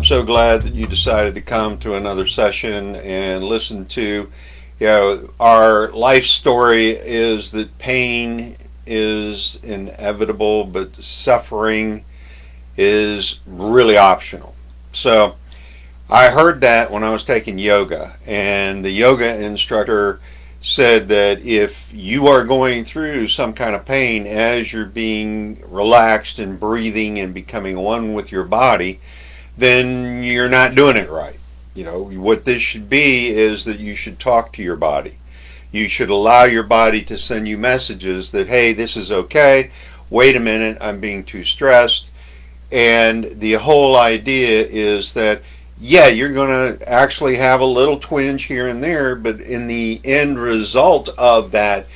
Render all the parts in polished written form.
so glad that you decided to come to another session and listen to, our life story is that pain is inevitable, but suffering is really optional. So I heard that when I was taking yoga, and the yoga instructor said that if you are going through some kind of pain as you're being relaxed and breathing and becoming one with your body, then you're not doing it right. What this should be is that you should talk to your body. You should allow your body to send you messages that, hey, this is okay. Wait a minute, I'm being too stressed. And the whole idea is that, yeah, you're going to actually have a little twinge here and there, but in the end result of that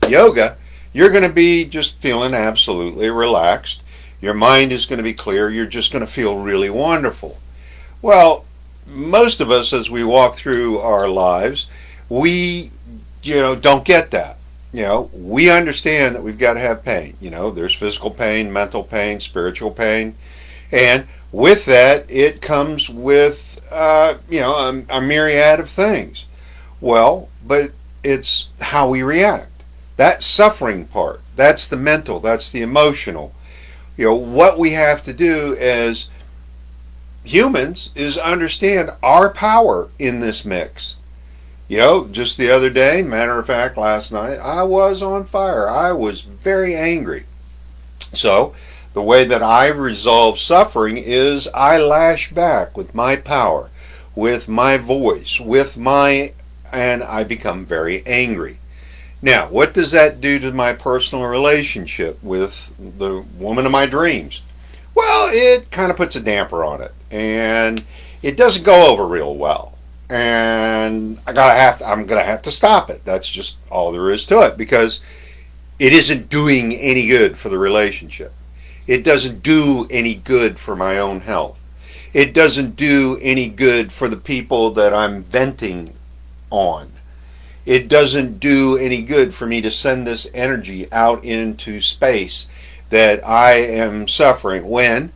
yoga, you're going to be just feeling absolutely relaxed. Your mind is going to be clear. You're just going to feel really wonderful. Well, most of us, as we walk through our lives, we, don't get that. We understand that we've got to have pain. There's physical pain, mental pain, spiritual pain. And with that, it comes with, a myriad of things. Well, but it's how we react. That suffering part, that's the mental, that's the emotional. What we have to do as humans is understand our power in this mix. Just the other day, matter of fact, last night, I was on fire. I was very angry. So, the way that I resolve suffering is I lash back with my power, with my voice, and I become very angry. Now, what does that do to my personal relationship with the woman of my dreams? Well, it kind of puts a damper on it, and it doesn't go over real well. And I'm gonna have to stop it. That's just all there is to it, because it isn't doing any good for the relationship. It doesn't do any good for my own health. It doesn't do any good for the people that I'm venting on. It doesn't do any good for me to send this energy out into space that I am suffering, when,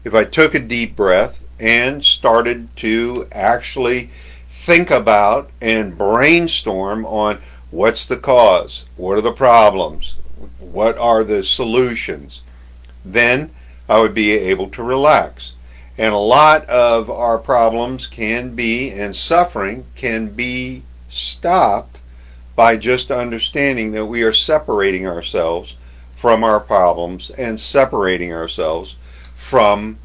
if I took a deep breath and started to actually think about and brainstorm on what's the cause, what are the problems, what are the solutions, then I would be able to relax. And a lot of our problems and suffering can be stopped by just understanding that we are separating ourselves from our problems and separating ourselves from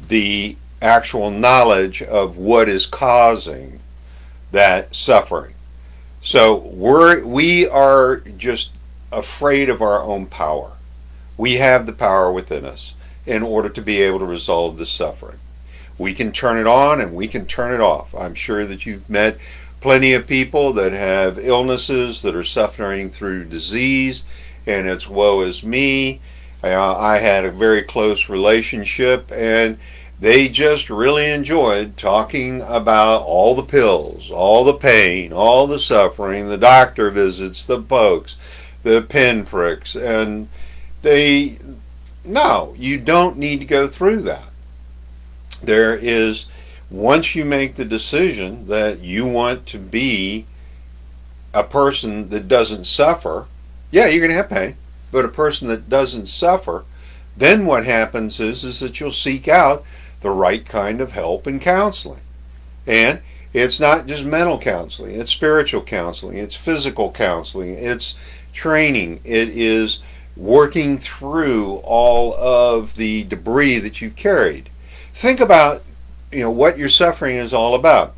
the actual knowledge of what is causing that suffering. So we are just afraid of our own power. We have the power within us in order to be able to resolve the suffering. We can turn it on and we can turn it off. I'm sure that you've met plenty of people that have illnesses, that are suffering through disease, and it's woe is me. I had a very close relationship, and they just really enjoyed talking about all the pills, all the pain, all the suffering, the doctor visits, the pokes, the pinpricks, and no, you don't need to go through that. Once you make the decision that you want to be a person that doesn't suffer, yeah, you're going to have pain, but a person that doesn't suffer, then what happens is that you'll seek out the right kind of help and counseling. And it's not just mental counseling, it's spiritual counseling, it's physical counseling, it's training, it is working through all of the debris that you've carried. Think about what your suffering is all about.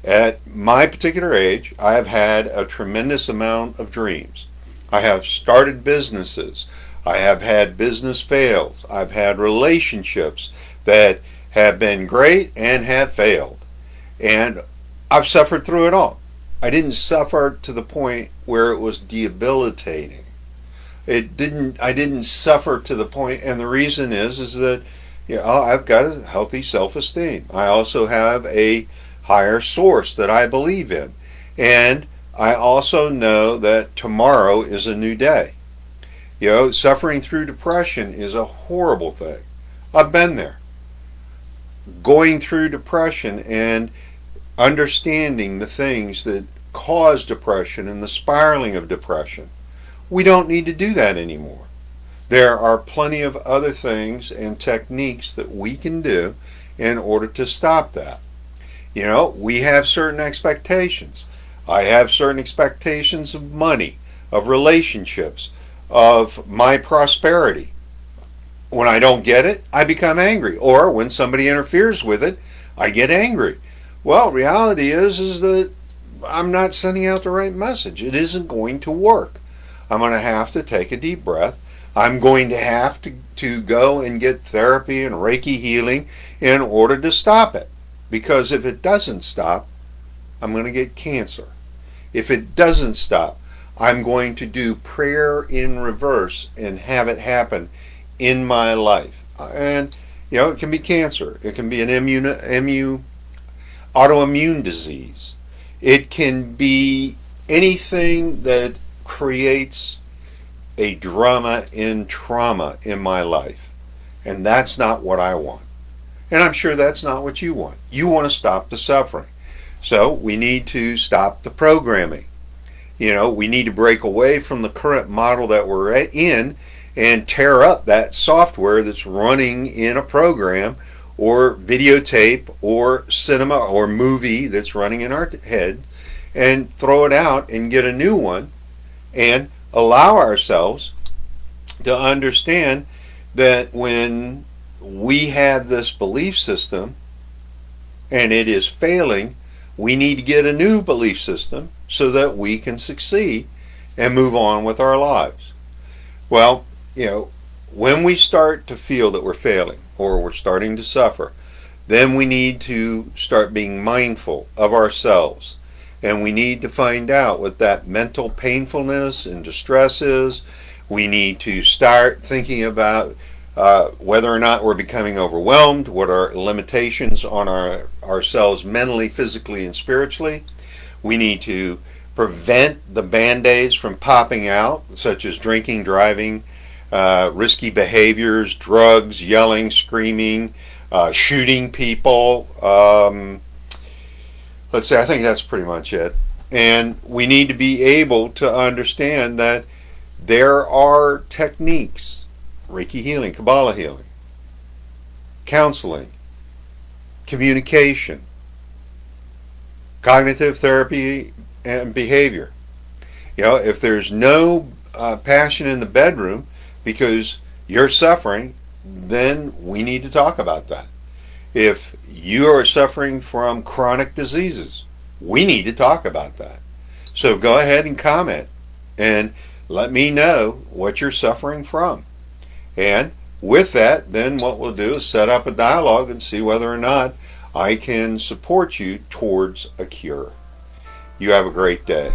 At my particular age, I have had a tremendous amount of dreams. I have started businesses. I have had business fails. I've had relationships that have been great and have failed. And I've suffered through it all. I didn't suffer to the point where it was debilitating. I didn't suffer to the point, and the reason is that I've got a healthy self-esteem. I also have a higher source that I believe in. And I also know that tomorrow is a new day. Suffering through depression is a horrible thing. I've been there. going through depression and understanding the things that cause depression and the spiraling of depression. We don't need to do that anymore. There are plenty of other things and techniques that we can do in order to stop that. You know, we have certain expectations. I have certain expectations of money, of relationships, of my prosperity. When I don't get it, I become angry. Or when somebody interferes with it, I get angry. Well, reality is that I'm not sending out the right message. It isn't going to work. I'm going to have to take a deep breath. I'm going to have to go and get therapy and Reiki healing in order to stop it. Because if it doesn't stop, I'm going to get cancer. If it doesn't stop, I'm going to do prayer in reverse and have it happen in my life. And, you know, it can be cancer. It can be an autoimmune disease. It can be anything that creates a drama in trauma in my life. And that's not what I want. And I'm sure that's not what you want. You want to stop the suffering. So we need to stop the programming. You know, we need to break away from the current model that we're in and tear up that software that's running in a program or videotape or cinema or movie that's running in our head, and throw it out and get a new one and allow ourselves to understand that when we have this belief system and it is failing, we need to get a new belief system so that we can succeed and move on with our lives. Well, you know, when we start to feel that we're failing or we're starting to suffer, then we need to start being mindful of ourselves. And we need to find out what that mental painfulness and distress is. We need to start thinking about whether or not we're becoming overwhelmed, what are limitations on ourselves mentally, physically, and spiritually. We need to prevent the band-aids from popping out, such as drinking, driving, risky behaviors, drugs, yelling, screaming, shooting people. Let's say, I think that's pretty much it. And we need to be able to understand that there are techniques, Reiki healing, Kabbalah healing, counseling, communication, cognitive therapy, and behavior. You know, if there's no passion in the bedroom because you're suffering, then we need to talk about that. If you are suffering from chronic diseases, we need to talk about that. So go ahead and comment and let me know what you're suffering from. And with that, then what we'll do is set up a dialogue and see whether or not I can support you towards a cure. You have a great day.